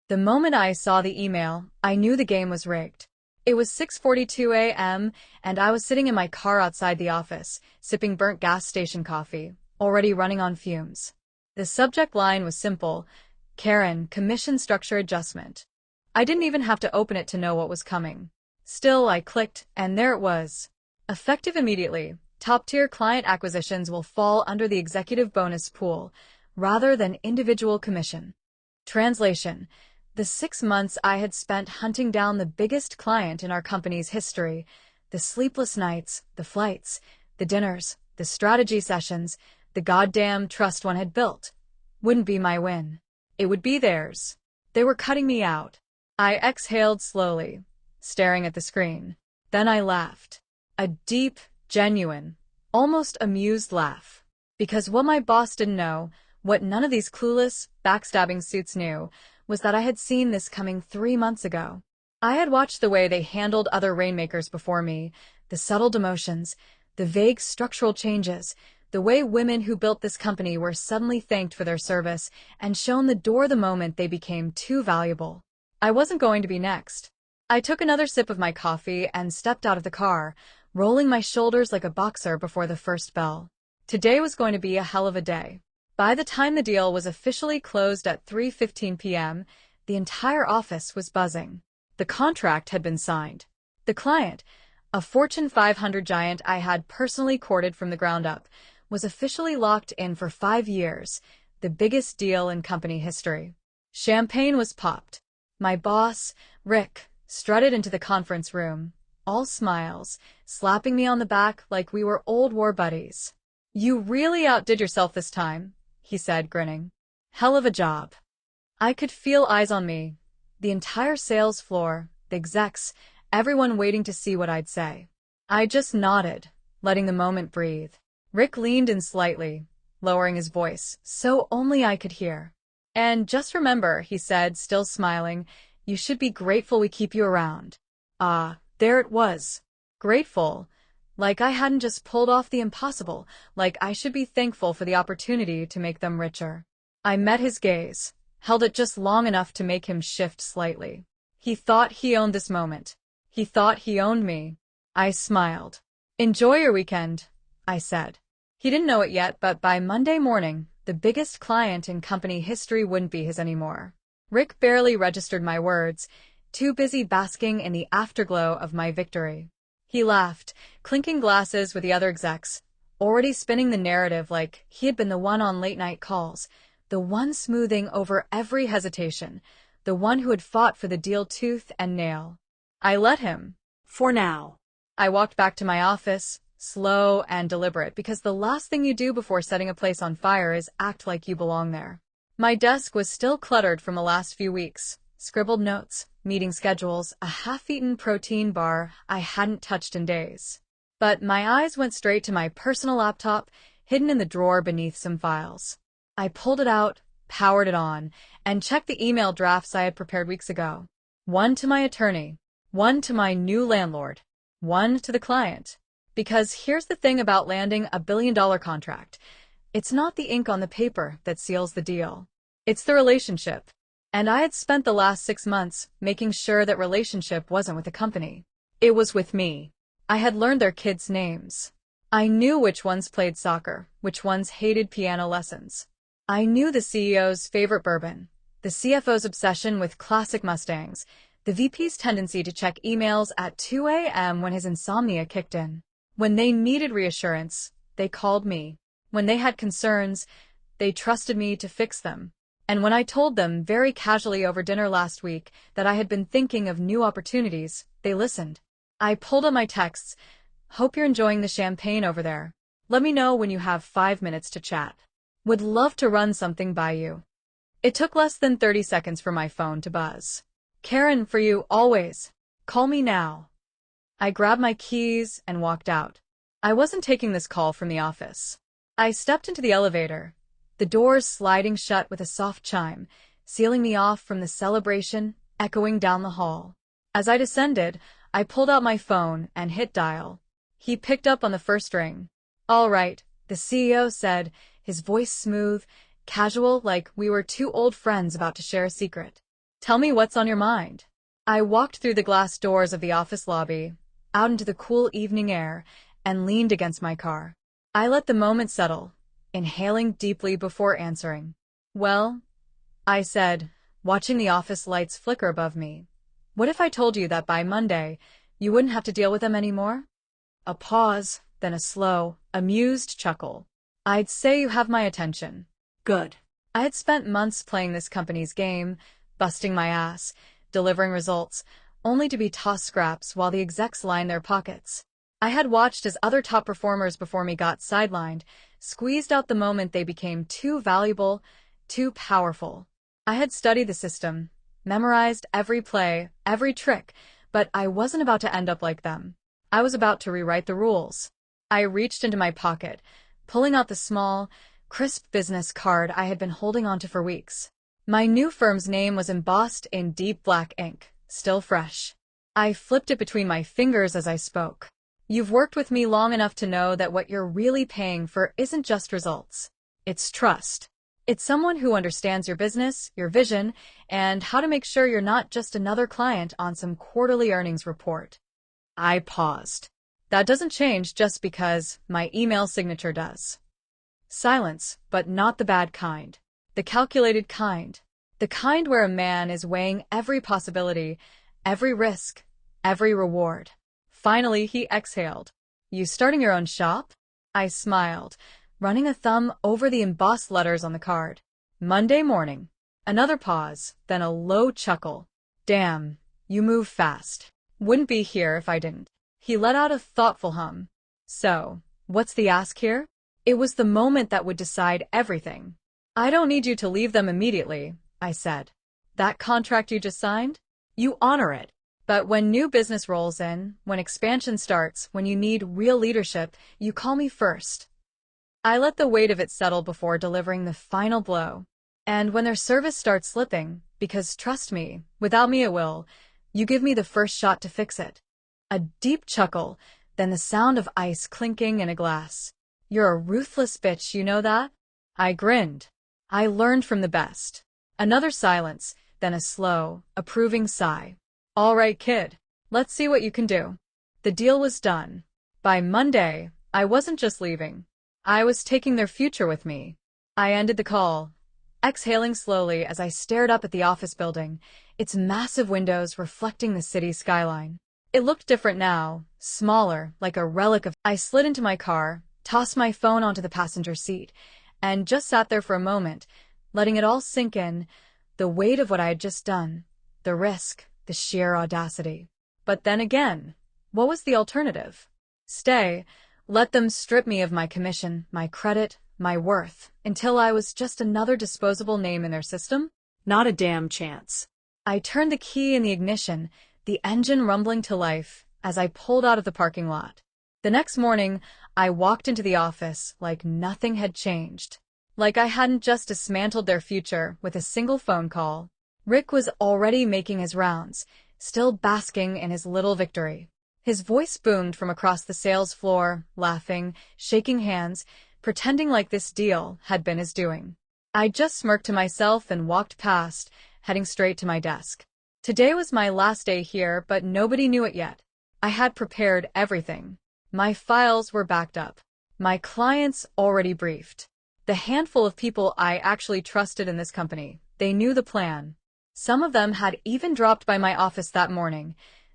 The moment I saw the email, I knew the game was rigged. It was 6:42 a.m., and I was sitting in my car outside the office, sipping burnt gas station coffee, already running on fumes. The subject line was simple: Karen, commission structure adjustment. I didn't even have to open it to know what was coming. Still, I clicked, and there it was. Effective immediately, top-tier client acquisitions will fall under the executive bonus pool, rather than individual commission. Translation: the 6 months I had spent hunting down the biggest client in our company's history, the sleepless nights, the flights, the dinners, the strategy sessions, the goddamn trust one had built, wouldn't be my win. It would be theirs. They were cutting me out. I exhaled slowly, staring at the screen. Then I laughed. A deep, genuine, almost amused laugh. Because what my boss didn't know, what none of these clueless, backstabbing suits knew, was that I had seen this coming 3 months ago. I had watched the way they handled other rainmakers before me, the subtle demotions, the vague structural changes, the way women who built this company were suddenly thanked for their service and shown the door the moment they became too valuable. I wasn't going to be next. I took another sip of my coffee and stepped out of the car, rolling my shoulders like a boxer before the first bell. Today was going to be a hell of a day. By the time the deal was officially closed at 3:15 p.m., the entire office was buzzing. The contract had been signed. The client, a Fortune 500 giant I had personally courted from the ground up, was officially locked in for 5 years, the biggest deal in company history. Champagne was popped. My boss, Rick, strutted into the conference room, all smiles, slapping me on the back like we were old war buddies. "You really outdid yourself this time," he said, grinning. "Hell of a job." I could feel eyes on me, the entire sales floor, the execs, everyone waiting to see what I'd say. I just nodded, letting the moment breathe. Rick leaned in slightly, lowering his voice, so only I could hear. "And just remember," he said, still smiling, "you should be grateful we keep you around." Ah, there it was. Grateful. Like I hadn't just pulled off the impossible, like I should be thankful for the opportunity to make them richer. I met his gaze, held it just long enough to make him shift slightly. He thought he owned this moment. He thought he owned me. I smiled. "Enjoy your weekend," I said. He didn't know it yet, but by Monday morning, the biggest client in company history wouldn't be his anymore. Rick barely registered my words, too busy basking in the afterglow of my victory. He laughed, clinking glasses with the other execs, already spinning the narrative like he had been the one on late-night calls, the one smoothing over every hesitation, the one who had fought for the deal tooth and nail. I let him. For now. I walked back to my office, slow and deliberate, because the last thing you do before setting a place on fire is act like you belong there. My desk was still cluttered from the last few weeks. Scribbled notes, meeting schedules, a half-eaten protein bar I hadn't touched in days. But my eyes went straight to my personal laptop, hidden in the drawer beneath some files. I pulled it out, powered it on, and checked the email drafts I had prepared weeks ago. One to my attorney, one to my new landlord, one to the client. Because here's the thing about landing a billion-dollar contract. It's not the ink on the paper that seals the deal. It's the relationship. And I had spent the last 6 months making sure that relationship wasn't with the company. It was with me. I had learned their kids' names. I knew which ones played soccer, which ones hated piano lessons. I knew the CEO's favorite bourbon, the CFO's obsession with classic Mustangs, the VP's tendency to check emails at 2 a.m. when his insomnia kicked in. When they needed reassurance, they called me. When they had concerns, they trusted me to fix them. And when I told them very casually over dinner last week that I had been thinking of new opportunities, they listened. I pulled up my texts. "Hope you're enjoying the champagne over there. Let me know when you have 5 minutes to chat. Would love to run something by you." It took less than 30 seconds for my phone to buzz. "Karen, for you, always. Call me now." I grabbed my keys and walked out. I wasn't taking this call from the office. I stepped into the elevator, the doors sliding shut with a soft chime, sealing me off from the celebration echoing down the hall. As I descended, I pulled out my phone and hit dial. He picked up on the first ring. "All right," the CEO said, his voice smooth, casual, like we were two old friends about to share a secret. Tell me what's on your mind. I walked through the glass doors of the office lobby, out into the cool evening air, and leaned against my car. I let the moment settle, inhaling deeply before answering. Well, I said, watching the office lights flicker above me. What if I told you that by Monday, you wouldn't have to deal with them anymore? A pause, then a slow, amused chuckle. I'd say you have my attention. Good. I had spent months playing this company's game, busting my ass, delivering results, only to be tossed scraps while the execs lined their pockets. I had watched as other top performers before me got sidelined, squeezed out the moment they became too valuable, too powerful. I had studied the system, memorized every play, every trick, but I wasn't about to end up like them. I was about to rewrite the rules. I reached into my pocket, pulling out the small, crisp business card I had been holding onto for weeks. My new firm's name was embossed in deep black ink, still fresh. I flipped it between my fingers as I spoke. You've worked with me long enough to know that what you're really paying for isn't just results. It's trust. It's someone who understands your business, your vision, and how to make sure you're not just another client on some quarterly earnings report. I paused. That doesn't change just because my email signature does. Silence, but not the bad kind. The calculated kind. The kind where a man is weighing every possibility, every risk, every reward. Finally, he exhaled. You starting your own shop? I smiled, running a thumb over the embossed letters on the card. Monday morning. Another pause, then a low chuckle. Damn, you move fast. Wouldn't be here if I didn't. He let out a thoughtful hum. So, what's the ask here? It was the moment that would decide everything. I don't need you to leave them immediately, I said. That contract you just signed? You honor it. But when new business rolls in, when expansion starts, when you need real leadership, you call me first. I let the weight of it settle before delivering the final blow. And when their service starts slipping, because trust me, without me it will, you give me the first shot to fix it. A deep chuckle, then the sound of ice clinking in a glass. You're a ruthless bitch, you know that? I grinned. I learned from the best. Another silence, then a slow, approving sigh. All right, kid. Let's see what you can do. The deal was done. By Monday, I wasn't just leaving. I was taking their future with me. I ended the call, exhaling slowly as I stared up at the office building, its massive windows reflecting the city skyline. It looked different now, smaller, like a relic of... I slid into my car, tossed my phone onto the passenger seat, and just sat there for a moment, letting it all sink in, the weight of what I had just done, the risk, the sheer audacity. But then again, what was the alternative? Stay, let them strip me of my commission, my credit, my worth, until I was just another disposable name in their system? Not a damn chance. I turned the key in the ignition, the engine rumbling to life, as I pulled out of the parking lot. The next morning, I walked into the office like nothing had changed. Like I hadn't just dismantled their future with a single phone call. Rick was already making his rounds, still basking in his little victory. His voice boomed from across the sales floor, laughing, shaking hands, pretending like this deal had been his doing. I just smirked to myself and walked past, heading straight to my desk. Today was my last day here, but nobody knew it yet. I had prepared everything. My files were backed up. My clients already briefed. The handful of people I actually trusted in this company, they knew the plan. Some of them had even dropped by my office that morning,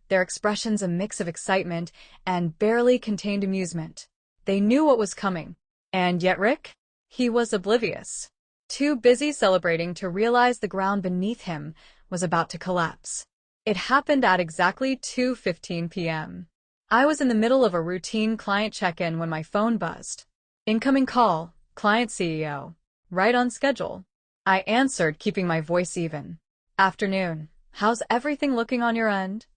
their expressions a mix of excitement and barely contained amusement. They knew what was coming. And yet Rick? He was oblivious. Too busy celebrating to realize the ground beneath him was about to collapse. It happened at exactly 2:15 p.m. I was in the middle of a routine client check-in when my phone buzzed. Incoming call, client CEO. Right on schedule. I answered, keeping my voice even. Afternoon. How's everything looking on your end?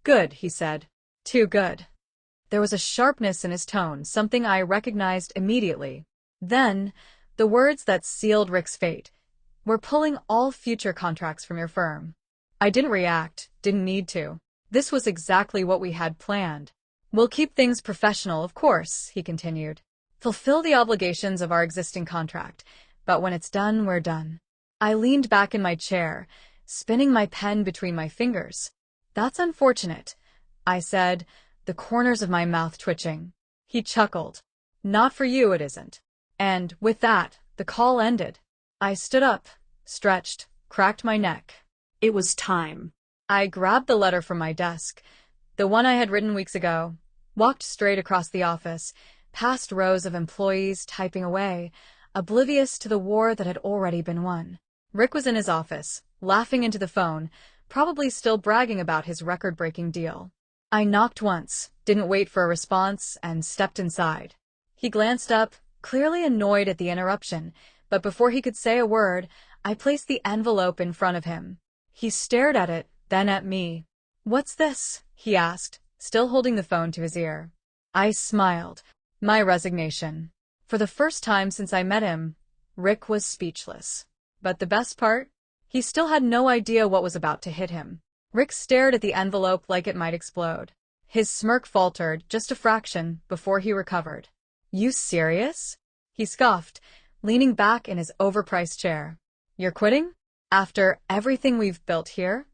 Good, he said. Too good. There was a sharpness in his tone, something I recognized immediately. Then, the words that sealed Rick's fate. We're pulling all future contracts from your firm. I didn't react, didn't need to. This was exactly what we had planned. We'll keep things professional, of course, he continued. Fulfill the obligations of our existing contract, but when it's done, we're done. I leaned back in my chair, spinning my pen between my fingers. "That's unfortunate," I said, the corners of my mouth twitching. He chuckled. "Not for you, it isn't." And with that, the call ended. I stood up, stretched, cracked my neck. It was time. I grabbed the letter from my desk, the one I had written weeks ago, walked straight across the office, past rows of employees typing away, oblivious to the war that had already been won. Rick was in his office, laughing into the phone, probably still bragging about his record-breaking deal. I knocked once, didn't wait for a response, and stepped inside. He glanced up, clearly annoyed at the interruption, but before he could say a word, I placed the envelope in front of him. He stared at it, then at me. "What's this?" he asked, still holding the phone to his ear. I smiled. My resignation. For the first time since I met him, Rick was speechless. But the best part? He still had no idea what was about to hit him. Rick stared at the envelope like it might explode. His smirk faltered just a fraction before he recovered. "You serious?" he scoffed, leaning back in his overpriced chair. "You're quitting? After everything we've built here?"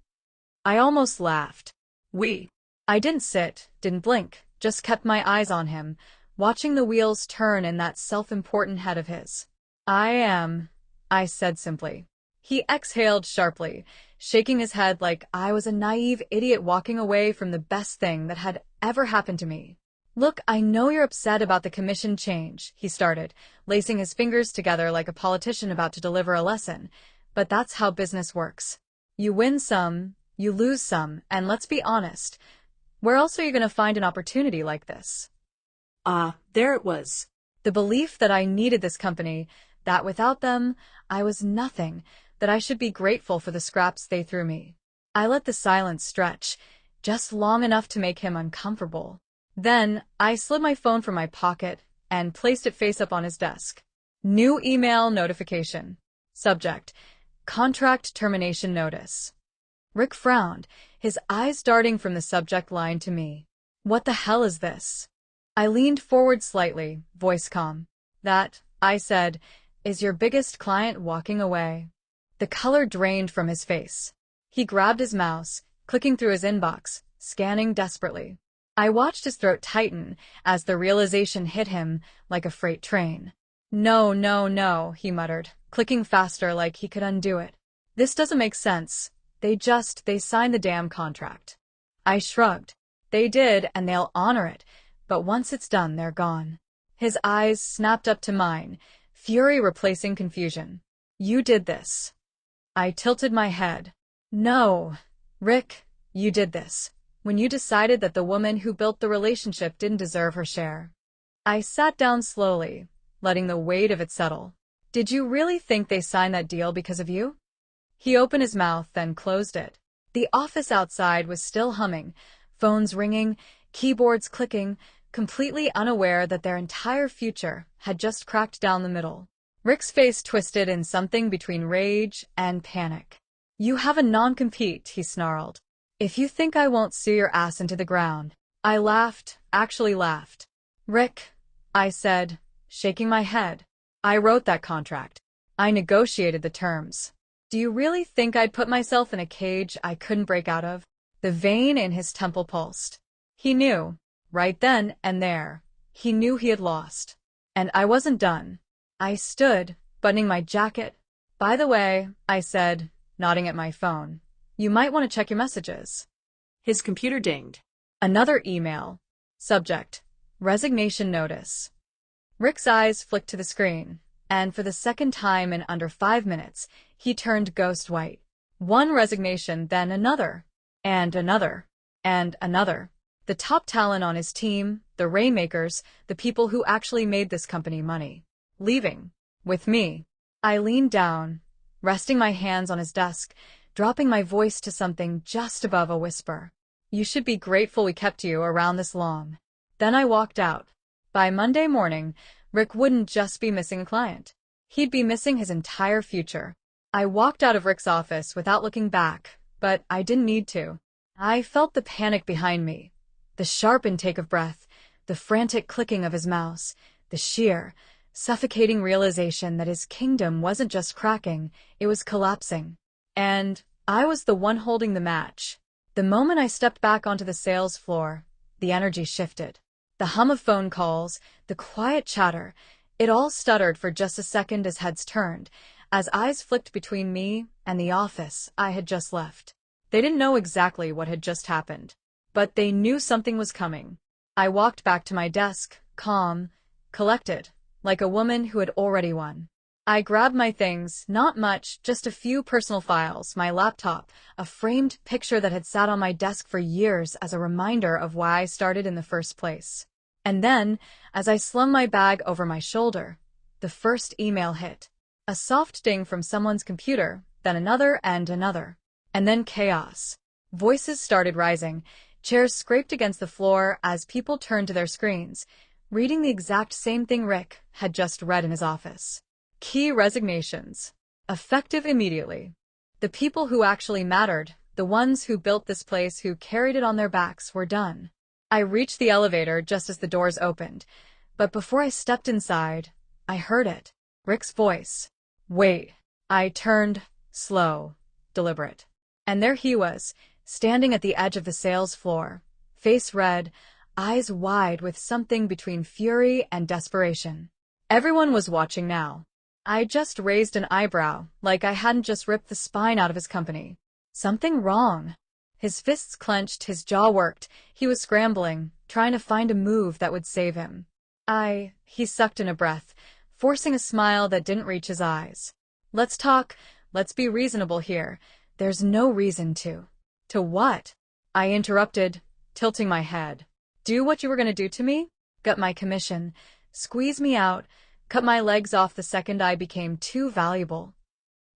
I almost laughed. I didn't sit, didn't blink, just kept my eyes on him, watching the wheels turn in that self-important head of his. I said simply. He exhaled sharply, shaking his head like I was a naive idiot walking away from the best thing that had ever happened to me. "Look, I know you're upset about the commission change," he started, lacing his fingers together like a politician about to deliver a lesson. "But that's how business works. You win some, you lose some, and let's be honest, where else are you going to find an opportunity like this?" There it was. The belief that I needed this company, that without them, I was nothing, that I should be grateful for the scraps they threw me. I let the silence stretch, just long enough to make him uncomfortable. Then, I slid my phone from my pocket and placed it face up on his desk. New email notification. Subject: Contract termination notice. Rick frowned, his eyes darting from the subject line to me. "What the hell is this?" I leaned forward slightly, voice calm. "That," I said, "is your biggest client walking away." The color drained from his face. He grabbed his mouse, clicking through his inbox, scanning desperately. I watched his throat tighten as the realization hit him like a freight train. "No, no, no," he muttered, clicking faster like he could undo it. "This doesn't make sense. They signed the damn contract." I shrugged. "They did, and they'll honor it, but once it's done, they're gone." His eyes snapped up to mine, fury replacing confusion. "You did this." I tilted my head. "No, Rick, you did this. When you decided that the woman who built the relationship didn't deserve her share." I sat down slowly, letting the weight of it settle. "Did you really think they signed that deal because of you?" He opened his mouth, then closed it. The office outside was still humming, phones ringing, keyboards clicking, completely unaware that their entire future had just cracked down the middle. Rick's face twisted in something between rage and panic. "You have a non-compete," he snarled. "If you think I won't sue your ass into the ground." I laughed, actually laughed. "Rick," I said, shaking my head. "I wrote that contract. I negotiated the terms. Do you really think I'd put myself in a cage I couldn't break out of?" The vein in his temple pulsed. He knew, right then and there. He knew he had lost. And I wasn't done. I stood, buttoning my jacket. "By the way," I said, nodding at my phone, "you might want to check your messages." His computer dinged. Another email. Subject: Resignation notice. Rick's eyes flicked to the screen, and for the second time in under 5 minutes, he turned ghost white. One resignation, then another, and another, and another. The top talent on his team, the rainmakers, the people who actually made this company money. Leaving. With me. I leaned down, resting my hands on his desk, dropping my voice to something just above a whisper. "You should be grateful we kept you around this long." Then I walked out. By Monday morning, Rick wouldn't just be missing a client. He'd be missing his entire future. I walked out of Rick's office without looking back, but I didn't need to. I felt the panic behind me, the sharp intake of breath, the frantic clicking of his mouse, the sheer, suffocating realization that his kingdom wasn't just cracking, it was collapsing. And I was the one holding the match. The moment I stepped back onto the sales floor, the energy shifted. The hum of phone calls, the quiet chatter, it all stuttered for just a second as heads turned, as eyes flicked between me and the office I had just left. They didn't know exactly what had just happened, but they knew something was coming. I walked back to my desk, calm, collected, like a woman who had already won. I grabbed my things, not much, just a few personal files, my laptop, a framed picture that had sat on my desk for years as a reminder of why I started in the first place. And then, as I slung my bag over my shoulder, the first email hit. A soft ding from someone's computer, then another and another. And then chaos. Voices started rising, chairs scraped against the floor as people turned to their screens, reading the exact same thing Rick had just read in his office. Key resignations. Effective immediately. The people who actually mattered, the ones who built this place, who carried it on their backs, were done. I reached the elevator just as the doors opened, but before I stepped inside, I heard it. Rick's voice. Wait. I turned, slow, deliberate. And there he was, standing at the edge of the sales floor, face red, eyes wide with something between fury and desperation. Everyone was watching now. I just raised an eyebrow, like I hadn't just ripped the spine out of his company. Something wrong. His fists clenched, his jaw worked. He was scrambling, trying to find a move that would save him. He sucked in a breath, forcing a smile that didn't reach his eyes. Let's talk. Let's be reasonable here. There's no reason to. To what? I interrupted, tilting my head. Do what you were going to do to me? Gut my commission. Squeeze me out. Cut my legs off the second I became too valuable.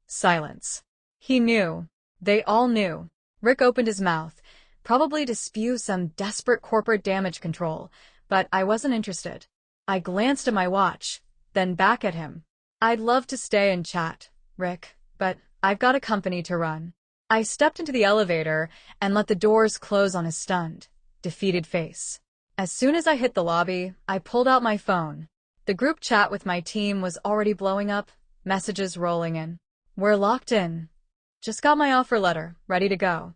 Silence. He knew. They all knew. Rick opened his mouth, probably to spew some desperate corporate damage control, but I wasn't interested. I glanced at my watch, then back at him. I'd love to stay and chat, Rick, but I've got a company to run. I stepped into the elevator and let the doors close on his stunned, defeated face. As soon as I hit the lobby, I pulled out my phone. The group chat with my team was already blowing up, messages rolling in. We're locked in. Just got my offer letter, ready to go.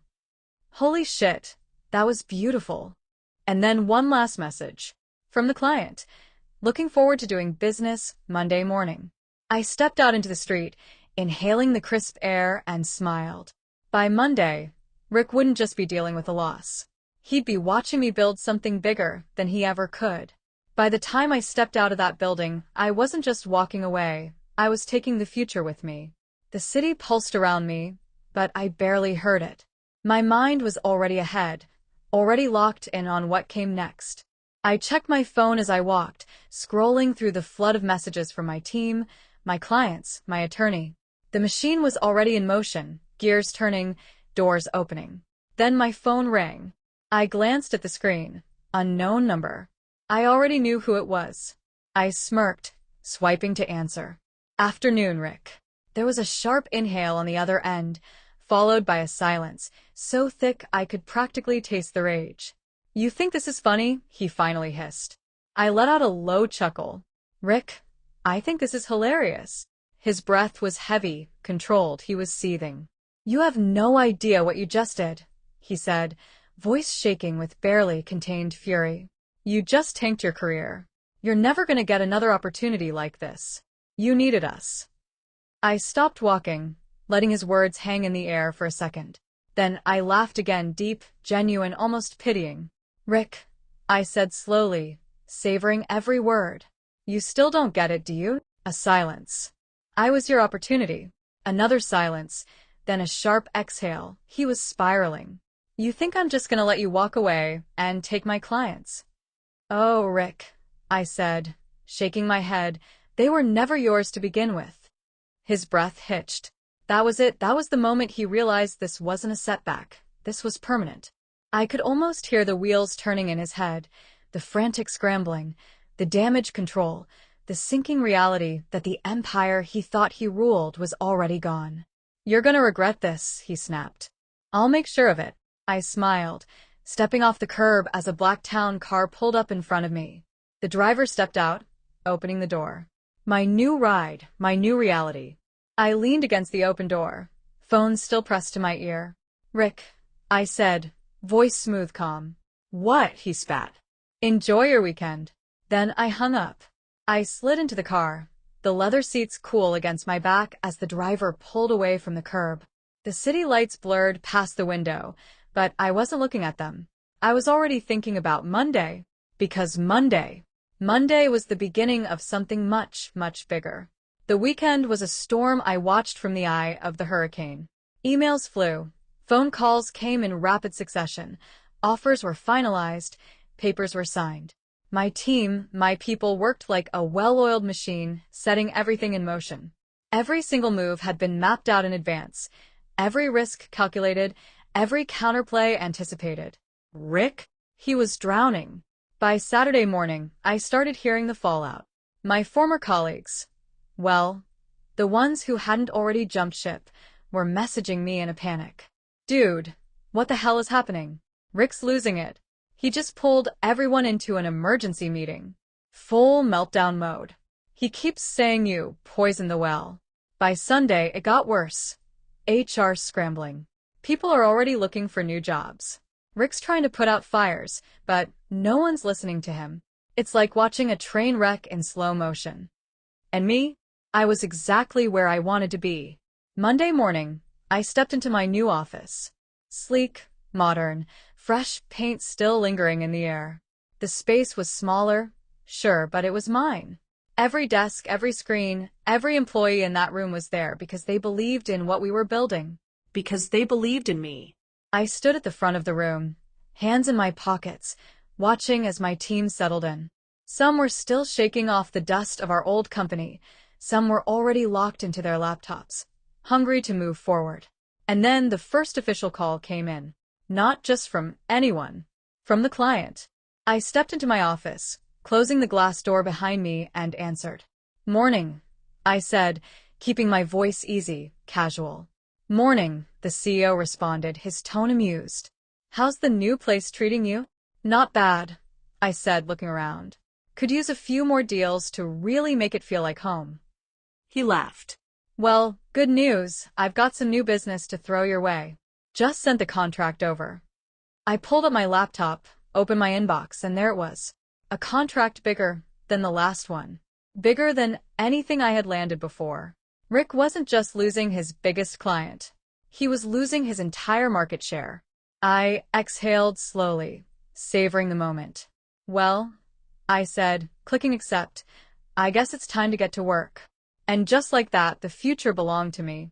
Holy shit, that was beautiful. And then one last message. From the client. Looking forward to doing business Monday morning. I stepped out into the street, inhaling the crisp air, and smiled. By Monday, Rick wouldn't just be dealing with a loss. He'd be watching me build something bigger than he ever could. By the time I stepped out of that building, I wasn't just walking away, I was taking the future with me. The city pulsed around me, but I barely heard it. My mind was already ahead, already locked in on what came next. I checked my phone as I walked, scrolling through the flood of messages from my team, my clients, my attorney. The machine was already in motion, gears turning, doors opening. Then my phone rang. I glanced at the screen. Unknown number. I already knew who it was. I smirked, swiping to answer. Afternoon, Rick. There was a sharp inhale on the other end, followed by a silence, so thick I could practically taste the rage. You think this is funny? He finally hissed. I let out a low chuckle. Rick, I think this is hilarious. His breath was heavy, controlled, he was seething. You have no idea what you just did, he said, voice shaking with barely contained fury. You just tanked your career. You're never going to get another opportunity like this. You needed us. I stopped walking, letting his words hang in the air for a second. Then I laughed again, deep, genuine, almost pitying. Rick, I said slowly, savoring every word. You still don't get it, do you? A silence. I was your opportunity. Another silence, then a sharp exhale. He was spiraling. You think I'm just gonna let you walk away and take my clients? Oh, Rick, I said, shaking my head, they were never yours to begin with. His breath hitched. That was it. That was the moment he realized this wasn't a setback. This was permanent. I could almost hear the wheels turning in his head, the frantic scrambling, the damage control, the sinking reality that the empire he thought he ruled was already gone. You're gonna regret this, he snapped. I'll make sure of it. I smiled, stepping off the curb as a black town car pulled up in front of me. The driver stepped out, opening the door. My new ride, my new reality. I leaned against the open door, phone still pressed to my ear. "Rick," I said, voice smooth calm. What? He spat. "Enjoy your weekend." Then I hung up. I slid into the car, the leather seats cool against my back as the driver pulled away from the curb. The city lights blurred past the window, but I wasn't looking at them. I was already thinking about Monday, because Monday was the beginning of something much, much bigger. The weekend was a storm I watched from the eye of the hurricane. Emails flew. Phone calls came in rapid succession. Offers were finalized. Papers were signed. My team, my people worked like a well-oiled machine, setting everything in motion. Every single move had been mapped out in advance. Every risk calculated. Every counterplay anticipated. Rick? He was drowning. By Saturday morning, I started hearing the fallout. My former colleagues, well, the ones who hadn't already jumped ship, were messaging me in a panic. "Dude, what the hell is happening? Rick's losing it. He just pulled everyone into an emergency meeting. Full meltdown mode. He keeps saying you poisoned the well." By Sunday, it got worse. HR scrambling. People are already looking for new jobs. Rick's trying to put out fires, but no one's listening to him. It's like watching a train wreck in slow motion. And me? I was exactly where I wanted to be. Monday morning, I stepped into my new office. Sleek, modern, fresh paint still lingering in the air. The space was smaller, sure, but it was mine. Every desk, every screen, every employee in that room was there because they believed in what we were building. Because they believed in me. I stood at the front of the room, hands in my pockets, watching as my team settled in. Some were still shaking off the dust of our old company. Some were already locked into their laptops, hungry to move forward. And then the first official call came in. Not just from anyone. From the client. I stepped into my office, closing the glass door behind me, and answered. "Morning," I said, keeping my voice easy, casual. "Morning," the CEO responded, his tone amused. "How's the new place treating you?" "Not bad," I said, looking around. "Could use a few more deals to really make it feel like home." He laughed. "Well, good news. I've got some new business to throw your way. Just sent the contract over." I pulled up my laptop, opened my inbox, and there it was. A contract bigger than the last one. Bigger than anything I had landed before. Rick wasn't just losing his biggest client. He was losing his entire market share. I exhaled slowly, savoring the moment. "Well," I said, clicking accept, "I guess it's time to get to work." And just like that, the future belonged to me.